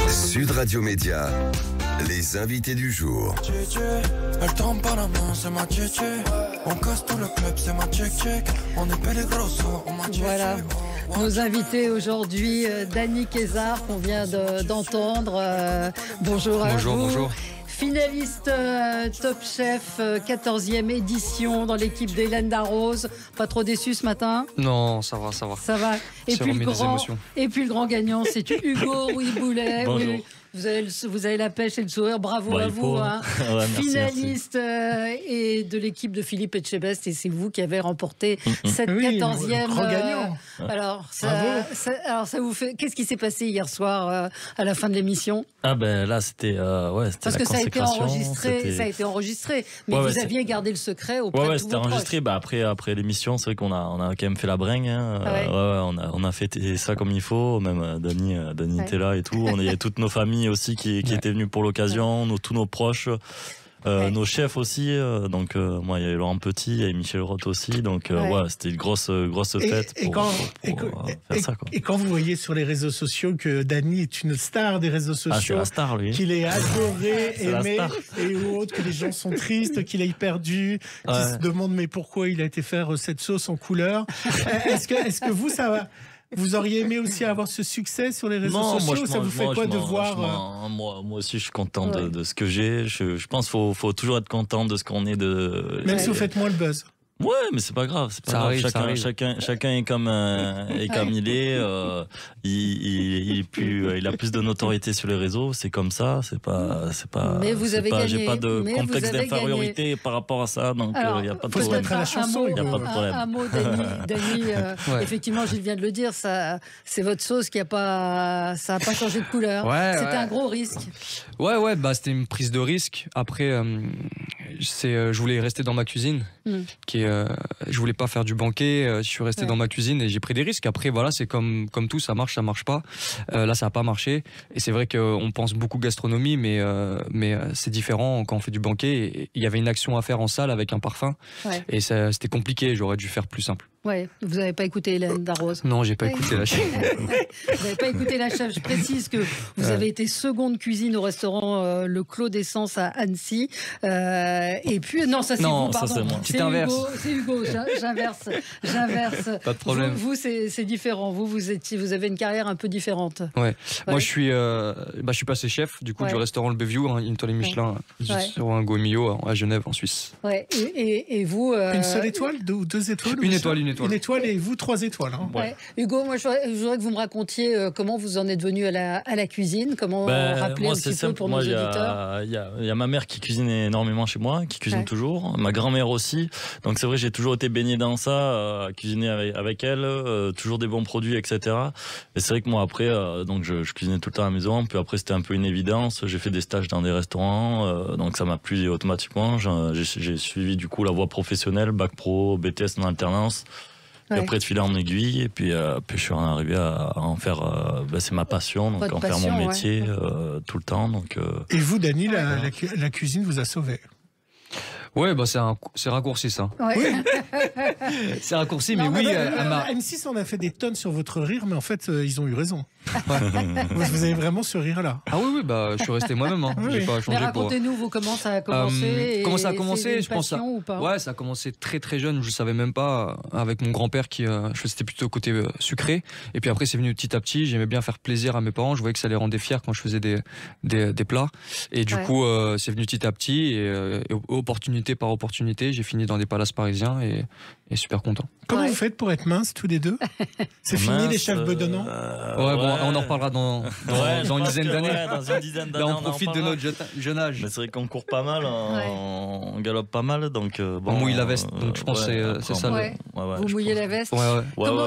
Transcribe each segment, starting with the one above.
Sud Radio Média, les invités du jour. Elle tend pas la main, c'est ma tchétché. On casse tout le club, c'est ma tchèque. On est bel et grosso, on m'a tchétché. Voilà. Nos invités aujourd'hui, Dany Kézard, qu'on vient d'entendre. Bonjour à vous. Bonjour. Finaliste Top Chef, 14e édition dans l'équipe d'Hélène Darroze. Pas trop déçu ce matin? Non, ça va. Ça va. Et puis le grand gagnant, c'est Hugo Rouy-Boulet. Bonjour. Oui. Vous avez la pêche et le sourire, bravo à vous. Hein. Ouais, Finaliste et de l'équipe de Philippe Etchebest, et c'est vous qui avez remporté cette 14e. Grand gagnant. Alors, ça vous fait. Qu'est-ce qui s'est passé hier soir à la fin de l'émission? Ah ben là c'était parce la que ça a été enregistré, mais vous aviez gardé le secret auprès de tous vos c'était enregistré. Bah après l'émission, c'est vrai qu'on a quand même fait la bringue. Hein. On a fêté ça comme il faut. Même Dany était là et tout. Il y avait toutes nos familles aussi qui étaient venues pour l'occasion, tous nos proches. Nos chefs aussi, donc moi il y avait Laurent Petit, il y avait Michel Roth aussi, donc c'était une grosse fête pour faire ça, quoi. Et quand vous voyez sur les réseaux sociaux que Dany est une star des réseaux sociaux, c'est la star, lui. Qu'il est adoré, aimé, et autres, que les gens sont tristes, qu'il ait perdu, qu'ils se demandent mais pourquoi il a été faire cette sauce en couleur. Est-ce que vous, ça va? Vous auriez aimé aussi avoir ce succès sur les réseaux sociaux? Ça vous fait quoi de voir moi aussi, je suis content de ce que j'ai. Je pense qu'il faut toujours être content de ce qu'on est. Même si vous faites moins le buzz. Ouais, mais c'est pas grave. Chacun est comme il est. Il a plus de notoriété sur les réseaux. C'est comme ça. C'est pas. Mais vous avez gagné. J'ai pas de complexe d'infériorité par rapport à ça. Donc il y a pas de problème. À la chanson, il y a pas de problème. Un mot, Dany. Effectivement, Gilles vient de le dire. Ça, c'est votre sauce qui a pas changé de couleur. C'était un gros risque. Ouais. Bah c'était une prise de risque. Après, je voulais rester dans ma cuisine. Je voulais pas faire du banquet, je suis resté dans ma cuisine et j'ai pris des risques. Après voilà, c'est comme tout, ça marche pas. Là ça a pas marché et c'est vrai qu'on pense beaucoup gastronomie, mais c'est différent quand on fait du banquet. Il y avait une action à faire en salle avec un parfum et c'était compliqué, j'aurais dû faire plus simple. Ouais, vous n'avez pas écouté Hélène Darroze? Non, j'ai pas écouté la chef. Vous n'avez pas écouté la chef. Je précise que vous avez été seconde cuisine au restaurant Le Clos d'Essence à Annecy. Et puis, non, ça c'est vous, pardon. Ça, c'est moi. C'est Hugo, j'inverse. Pas de problème. Vous c'est différent. Vous avez une carrière un peu différente. Ouais. Moi, je suis passé chef du coup du restaurant Le Béview, une étoile Michelin sur un Gomillot à Genève, en Suisse. Ouais. Et vous une seule étoile, deux étoiles? Une étoile. Une étoile et vous 3 étoiles. Hein. Hugo, moi je voudrais que vous me racontiez comment vous en êtes venu à la cuisine, comment rappeler un petit peu pour nos auditeurs. Il y a ma mère qui cuisine énormément chez moi, qui cuisine toujours, ma grand-mère aussi. Donc c'est vrai, j'ai toujours été baigné dans ça, cuisiner avec elle, toujours des bons produits, etc. Et c'est vrai que moi après, donc je cuisinais tout le temps à la maison. Puis après c'était un peu une évidence. J'ai fait des stages dans des restaurants, donc ça m'a plu automatiquement. J'ai suivi du coup la voie professionnelle, bac pro, BTS en alternance. Et après de filer en aiguille, et puis je suis arrivé à en faire. C'est ma passion, donc en faire mon métier tout le temps. Donc. Et vous, Dany, la cuisine vous a sauvé? Ouais, c'est raccourci ça. Ouais. C'est raccourci, mais oui. M6 on a fait des tonnes sur votre rire, mais en fait, ils ont eu raison. Vous avez vraiment ce rire-là. Ah oui, je suis resté moi-même. Hein. J'ai pas changé. Mais racontez-nous, vous, comment ça a commencé. Comment ça a commencé? Je pense ça a commencé très très jeune. Je savais même pas. Avec mon grand-père qui, c'était plutôt côté sucré. Et puis après, c'est venu petit à petit. J'aimais bien faire plaisir à mes parents. Je voyais que ça les rendait fiers quand je faisais des plats. Et du coup, c'est venu petit à petit. Et opportunité par opportunité, j'ai fini dans des palaces parisiens et super content. Comment vous faites pour être mince tous les deux? C'est fini les chefs bedonnants? On en reparlera dans une dizaine d'années. Dans une dizaine d'années. Là, on profite de notre jeune âge. Mais c'est vrai qu'on court pas mal, on galope pas mal, donc on mouille la veste. Donc je pense que c'est ça. Vous mouillez la veste.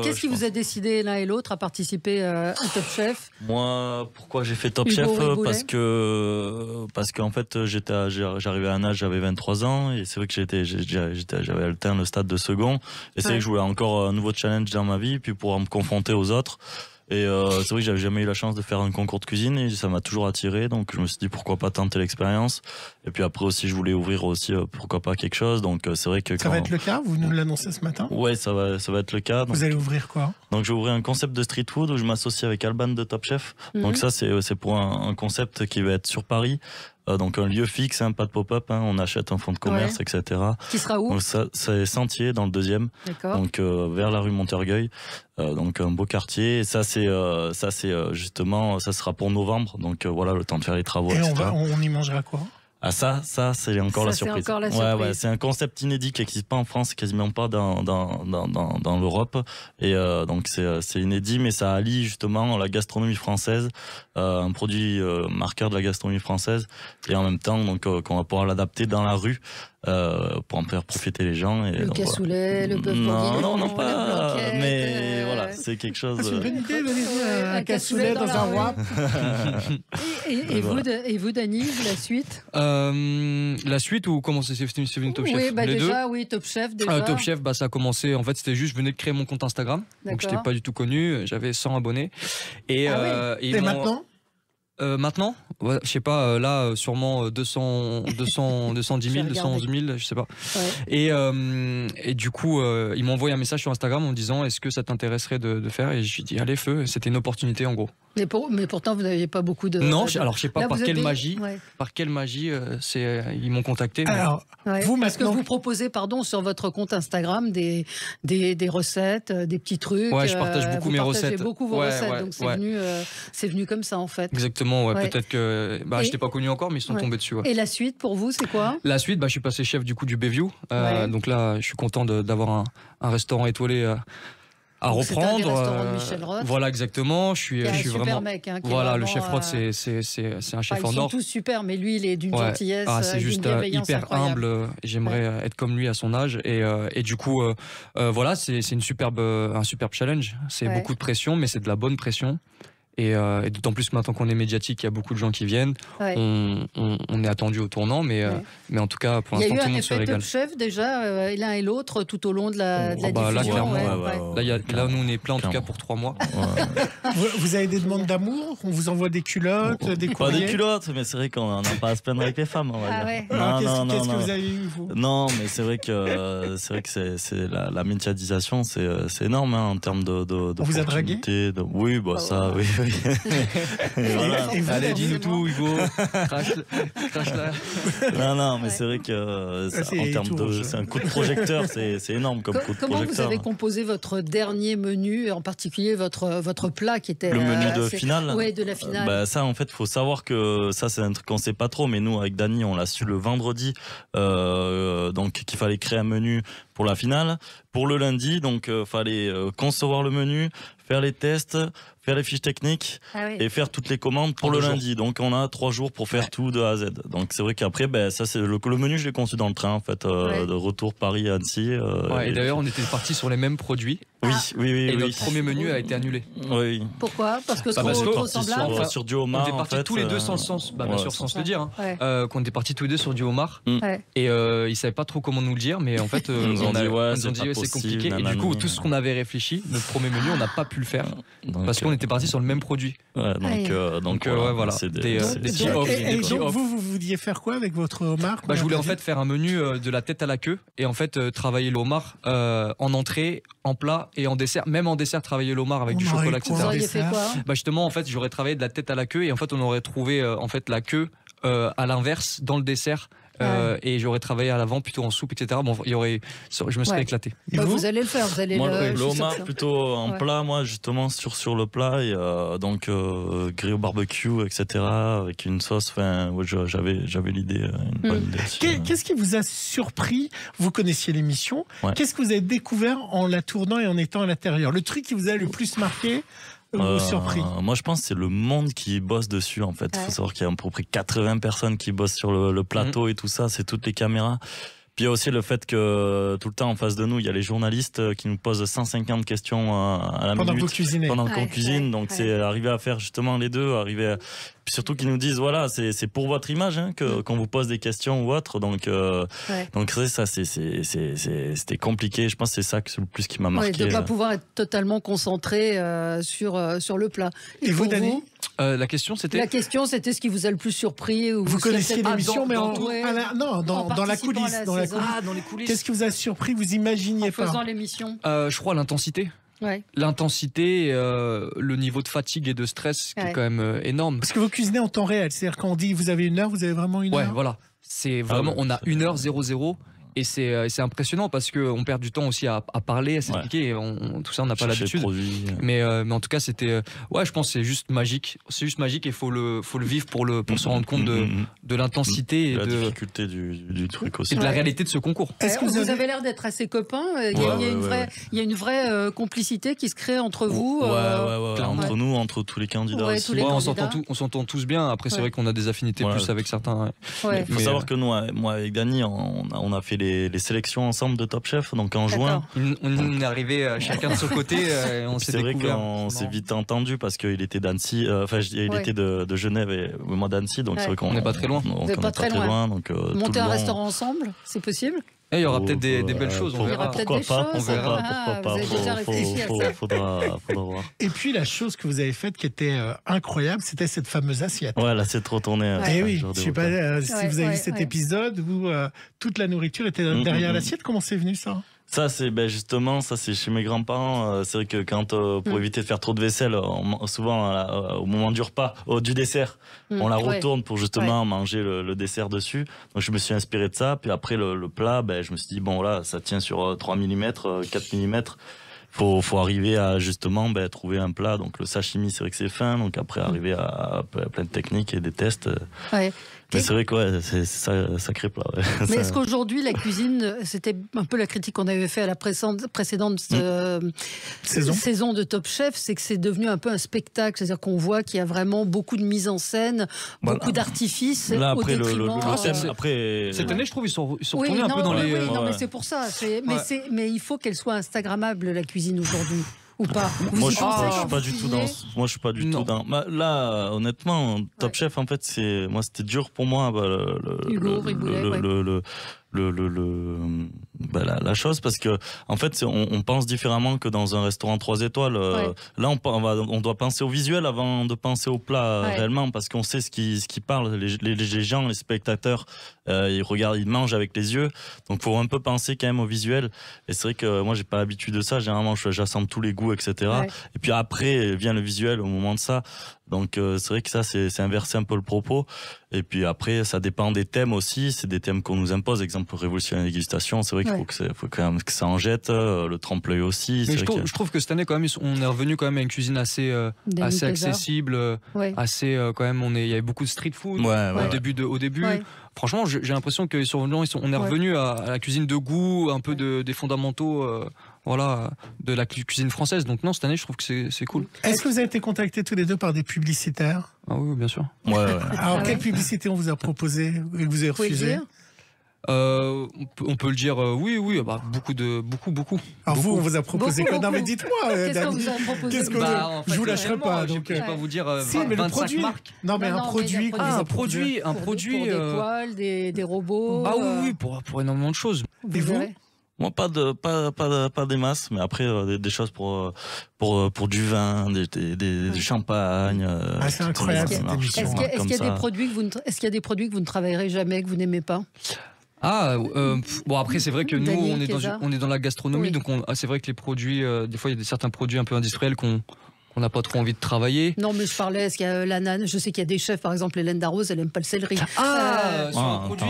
Qu'est-ce qui vous a décidé l'un et l'autre à participer à Top Chef? Moi, pourquoi j'ai fait Top Chef? Parce qu'en fait, j'arrivais à un âge, j'avais 23 ans, et c'est vrai que j'avais atteint le stade de second. Et c'est vrai que je voulais encore un nouveau challenge dans ma vie, puis pour me confronter aux autres. Et c'est vrai que j'avais jamais eu la chance de faire un concours de cuisine et ça m'a toujours attiré. Donc je me suis dit pourquoi pas tenter l'expérience. Et puis après aussi je voulais ouvrir aussi pourquoi pas quelque chose. Donc c'est vrai que ça va être le cas. Vous nous l'annoncez ce matin. Ouais, ça va être le cas. Donc, vous allez ouvrir quoi? Donc je vais ouvrir un concept de street food où je m'associe avec Alban de Top Chef. Donc ça c'est pour un concept qui va être sur Paris. Donc un lieu fixe, pas de pop-up, on achète un fonds de commerce, etc. Qui sera où? Donc ça, c'est Sentier dans le 2e, donc vers la rue Montorgueil, donc un beau quartier. Et ça c'est justement, ça sera pour novembre, donc voilà le temps de faire les travaux. Et on y mangera quoi? Ah ça c'est encore la surprise. C'est encore la surprise. Ouais, c'est un concept inédit qui n'existe pas en France, quasiment pas dans l'Europe. Et donc c'est inédit, mais ça allie justement la gastronomie française, un produit marqueur de la gastronomie française, et en même temps donc qu'on va pouvoir l'adapter dans la rue. Pour en faire profiter les gens. Et le cassoulet, le bœuf bourguignon, non, pas. Mais voilà, c'est quelque chose. C'est une bonne idée, un cassoulet dans un wrap. Et vous, Dany, la suite? La suite ou comment c'est venu Top Chef? Oui, les déjà, deux. oui, Top Chef déjà. Top Chef, ça a commencé. En fait, c'était juste, je venais de créer mon compte Instagram, donc je n'étais pas du tout connu. J'avais 100 abonnés. Et maintenant? Maintenant, ouais, je sais pas, là sûrement 210 000, 211 000, je sais pas. Ouais. Et du coup, ils m'ont envoyé un message sur Instagram en me disant est-ce que ça t'intéresserait de faire, et je lui ai dit allez feu, c'était une opportunité en gros. Mais pourtant vous n'aviez pas beaucoup de. Non, alors je sais pas là, par quelle magie, ils m'ont contacté. Alors vous, parce que vous proposez, sur votre compte Instagram des recettes, des petits trucs. Ouais, je partage beaucoup mes recettes. Vous partagez beaucoup vos recettes, donc c'est venu comme ça en fait. Exactement, peut-être que je n'étais pas connu encore, mais ils sont tombés dessus. Ouais. Et la suite pour vous, c'est quoi? La suite, je suis passé chef du coup du Bayview, donc là, je suis content d'avoir un restaurant étoilé. À reprendre. C'est un restaurant de Michel Roth. Voilà, exactement. Je suis super vraiment. Mec, voilà, le chef Roth, c'est un chef en or. Ils sont tous super, mais lui, il est d'une gentillesse. C'est juste hyper humble. J'aimerais être comme lui à son âge. Et du coup, voilà, c'est un superbe challenge. C'est beaucoup de pression, mais c'est de la bonne pression. Et d'autant plus maintenant qu'on est médiatique, il y a beaucoup de gens qui viennent. On est attendu au tournant, mais en tout cas, pour l'instant, tout le monde se régale. Il y a eu un effet Top Chef déjà, l'un et l'autre, tout au long de la diffusion. Là, clairement, là, nous, on est plein en tout cas pour 3 mois. Vous avez des demandes d'amour? On vous envoie des culottes, des courriers? Pas des culottes, mais c'est vrai qu'on n'a pas à se plaindre avec les femmes, on va dire. Qu'est-ce que vous avez eu, vous? Non, mais c'est vrai que c'est la médiatisation, c'est énorme en termes de. On vous a dragué? Oui, ça, oui. Voilà. Allez, dis-nous tout, Hugo. Crash là. Non, mais c'est vrai que en termes de, c'est un coup de projecteur, c'est énorme comme coup de projecteur. Comment vous avez composé votre dernier menu, en particulier votre plat qui était le menu de finale? Oui, de la finale. Ça, en fait, faut savoir que ça, c'est un truc qu'on sait pas trop, mais nous, avec Dany, on l'a su le vendredi, donc qu'il fallait créer un menu pour la finale. Pour le lundi, donc fallait concevoir le menu, faire les tests, faire les fiches techniques et faire toutes les commandes pour le lundi. Donc on a 3 jours pour faire tout de A à Z. Donc c'est vrai qu'après, ça c'est le menu, je l'ai conçu dans le train en fait, de retour Paris-Annecy. Et d'ailleurs, on était partis sur les mêmes produits. Oui. Et notre premier menu a été annulé. Oui. Pourquoi? Parce que trop semblable. Sur du homard. On était partis tous les deux sans le sens, bien sûr, sans se le dire. Qu'on était partis tous les deux sur du homard. Et ils savaient pas trop comment nous le dire, mais en fait, ils nous ont dit c'est compliqué. Et du coup, tout ce qu'on avait réfléchi, notre premier menu, on n'a pas pu le faire parce qu'on était partis sur le même produit. Donc voilà. C'est des petits off. Et donc vous vouliez faire quoi avec votre homard? Je voulais en fait faire un menu de la tête à la queue et en fait travailler le homard en entrée, en plat et en dessert. Même en dessert, travailler le homard avec du chocolat, etc. Vous auriez fait quoi? Justement, en fait, j'aurais travaillé de la tête à la queue et en fait, on aurait trouvé en fait la queue à l'inverse dans le dessert. Et j'aurais travaillé à l'avant plutôt en soupe, etc. Je me serais éclaté. Vous allez le faire, vous allez le homard plutôt en plat, moi justement sur le plat, et donc grillé au barbecue, etc. avec une sauce. J'avais l'idée, une bonne idée. Qu'est-ce qui vous a surpris? Vous connaissiez l'émission. Qu'est-ce que vous avez découvert en la tournant et en étant à l'intérieur? Le truc qui vous a le plus marqué? Surpris. Moi je pense que c'est le monde qui bosse dessus en fait. Il faut savoir qu'il y a à peu près 80 personnes qui bossent sur le plateau et tout ça, c'est toutes les caméras. Puis il y a aussi le fait que tout le temps en face de nous, il y a les journalistes qui nous posent 150 questions à la minute. Pendant que vous cuisinez. Pendant qu'on cuisine. Donc c'est arriver à faire justement les deux, puis surtout qu'ils nous disent voilà, c'est pour votre image qu'on vous pose des questions ou autre. Donc ça c'était compliqué. Je pense que c'est ça le plus qui m'a marqué. De ne pas pouvoir être totalement concentré sur le plat. Et vous, Dany? La question c'était ce qui vous a le plus surpris. Vous connaissiez l'émission, mais dans la coulisse. Dans les coulisses. Qu'est-ce qui vous a surpris? Vous imaginiez pas? En faisant l'émission. Je crois l'intensité. Ouais. L'intensité, le niveau de fatigue et de stress qui est quand même énorme. Parce que vous cuisinez en temps réel, c'est-à-dire quand on dit vous avez 1 heure, vous avez vraiment 1 heure. Ouais, voilà. C'est vraiment, on a 1 heure 00. Et c'est impressionnant parce qu'on perd du temps aussi à parler, à s'expliquer. Tout ça, on n'a pas l'habitude. Mais en tout cas, c'était. Je pense que c'est juste magique. C'est juste magique et il faut le vivre pour se rendre compte de l'intensité et de la difficulté du truc aussi. Et de la réalité de ce concours. Est-ce que vous avez l'air d'être assez copains? Il y a une vraie complicité qui se crée entre vous. Entre nous, entre tous les candidats aussi. On s'entend tous bien. Après, c'est vrai qu'on a des affinités plus avec certains. Il faut savoir que nous, moi avec Dany, on a fait les sélections ensemble de Top Chef, donc en juin. On est arrivé chacun de son côté. On s'est découvert. C'est vrai qu'on s'est vite entendu parce qu'il était d'Annecy, il était de Genève et moi d'Annecy, donc c'est vrai qu'on n'est pas très loin. On n'est pas très loin. Donc, monter un restaurant ensemble, c'est possible? Il y aura peut-être des belles choses, on verra. Pourquoi pas, pourquoi pas. Vous avez déjà réfléchi à ça. Faudra voir. Et puis la chose que vous avez faite qui était incroyable, c'était cette fameuse assiette. Ouais, l'assiette retournée. Eh oui, je sais pas si vous avez vu cet épisode où toute la nourriture était derrière l'assiette. Comment c'est venu ça? Ça, c'est justement, ça c'est chez mes grands-parents. C'est vrai que quand, pour éviter de faire trop de vaisselle, souvent au moment du repas, du dessert, on la retourne pour justement manger le dessert dessus. Donc je me suis inspiré de ça. Puis après le plat, je me suis dit, bon là, ça tient sur 3 mm, 4 mm. Faut arriver à justement trouver un plat. Donc le sashimi, c'est vrai que c'est fin. Donc après, arriver à plein de techniques et des tests. Mais c'est vrai que c'est sacré plat. Mais est-ce qu'aujourd'hui, la cuisine, c'était un peu la critique qu'on avait fait à la précédente saison de Top Chef, c'est que c'est devenu un peu un spectacle. C'est-à-dire qu'on voit qu'il y a vraiment beaucoup de mise en scène, beaucoup d'artifices au détriment. Cette année, je trouve, ils sont retournés un peu dans les... Oui, non, mais c'est pour ça. Mais il faut qu'elle soit instagrammable, la cuisine, aujourd'hui. Ou pas? Moi, je suis pas du tout dans. Moi, je suis pas du tout dans. Là, honnêtement, Top Chef, en fait, c'était dur pour moi. Hugo Riboulet, la chose, parce que en fait on pense différemment que dans un restaurant 3 étoiles. Là on doit penser au visuel avant de penser au plat réellement, parce qu'on sait ce qui parle. Les gens, les spectateurs, ils regardent, ils mangent avec les yeux, donc faut un peu penser quand même au visuel. Et c'est vrai que moi j'ai pas l'habitude de ça. Généralement j'assemble tous les goûts, etc. Et puis après vient le visuel au moment de ça. Donc c'est vrai que ça c'est inverser un peu le propos. Et puis après ça dépend des thèmes aussi. C'est des thèmes qu'on nous impose. Exemple révolution et dégustation. C'est vrai qu'il faut quand même que ça en jette. Le trompe-l'œil aussi. Mais je trouve que cette année quand même on est revenu quand même à une cuisine assez accessible, assez quand même. Il y avait beaucoup de street food au début. Franchement, j'ai l'impression que on est revenu à la cuisine de goût, un peu des fondamentaux. De la cuisine française. Donc non, cette année, je trouve que c'est cool. Est-ce que vous avez été contactés tous les deux par des publicitaires? Ah oui, bien sûr. Alors, quelle publicité on vous a proposé et que vous avez refusé? On peut le dire, oui, beaucoup. Alors vous, on vous a proposé quoi? Non mais dites-moi. Qu'est-ce qu'on vous a proposé? Je vous lâcherai pas. Donc, je ne vais pas vous dire si, mais 25 produit. Marques. Non mais un produit. Un produit. Pour des poêles, des robots. Ah oui, pour énormément de choses. Et vous? Moi, pas des masses, mais après des choses pour du vin, du champagne. C'est incroyable cette émission. Est-ce qu'il y a des produits que vous ne travaillerez jamais, que vous n'aimez pas? Bon après c'est vrai que nous on est dans la gastronomie, donc c'est vrai que les produits, des fois il y a certains produits un peu industriels qu'on n'a pas trop envie de travailler. Non, mais je parlais, est-ce qu'il y a l'ananas? Je sais qu'il y a des chefs, par exemple Hélène Darroze, elle n'aime pas le céleri. Sur un produit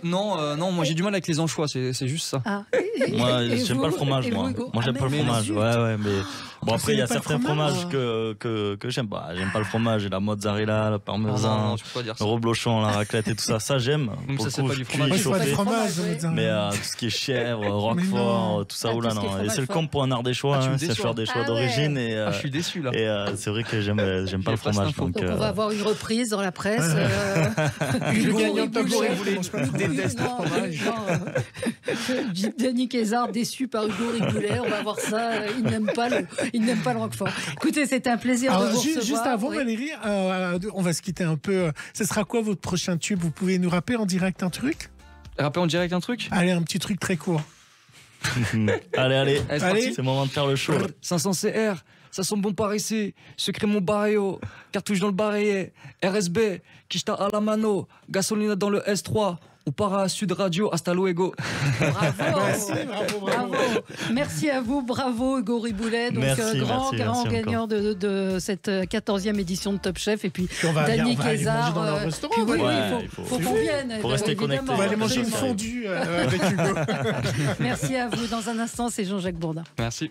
non, moi j'ai du mal avec les anchois, c'est juste ça. Moi, j'aime pas le fromage, moi. Moi, j'aime pas le fromage. Ouais, mais bon, après, il y a certains fromages que j'aime pas. J'aime pas le fromage, la mozzarella, le parmesan, le reblochon, la raclette et tout ça. Ça, j'aime. Donc, ça, c'est pas du fromage. C'est pas du fromage. Mais tout ce qui est chèvre, roquefort, tout ça, oula, non. Et c'est le comble pour un ardéchois, c'est faire des choix d'origine. Je suis déçu, là. Et c'est vrai que j'aime pas le fromage. Donc, on va avoir une reprise dans la presse. Le gagnant de Hugo Riboulet. Déteste le fromage. Denis Kézard déçu par Hugo Riboulet. On va voir ça. Il n'aime pas le roquefort. Écoutez, c'était un plaisir de vous recevoir. Juste avant, Valérie, on va se quitter un peu. Ce sera quoi votre prochain tube? Vous pouvez nous rapper en direct un truc? Rapper en direct un truc? Allez, un petit truc très court. Allez, c'est le moment de faire le show. 500 CR, ça sent bon par ici. Secret mon barrio, cartouche dans le barillet. RSB, Kishta à la mano, gasolina dans le S3. Ou para Sud Radio, hasta luego. Bravo. Bravo. Merci à vous, bravo Hugo Riboulet, donc grand gagnant de cette 14e édition de Top Chef. Et puis Denis Kézard. Il faut qu'on vienne. Pour rester connecté. On va aller manger une fondue avec Hugo. Merci à vous. Dans un instant, c'est Jean-Jacques Bourdin. Merci.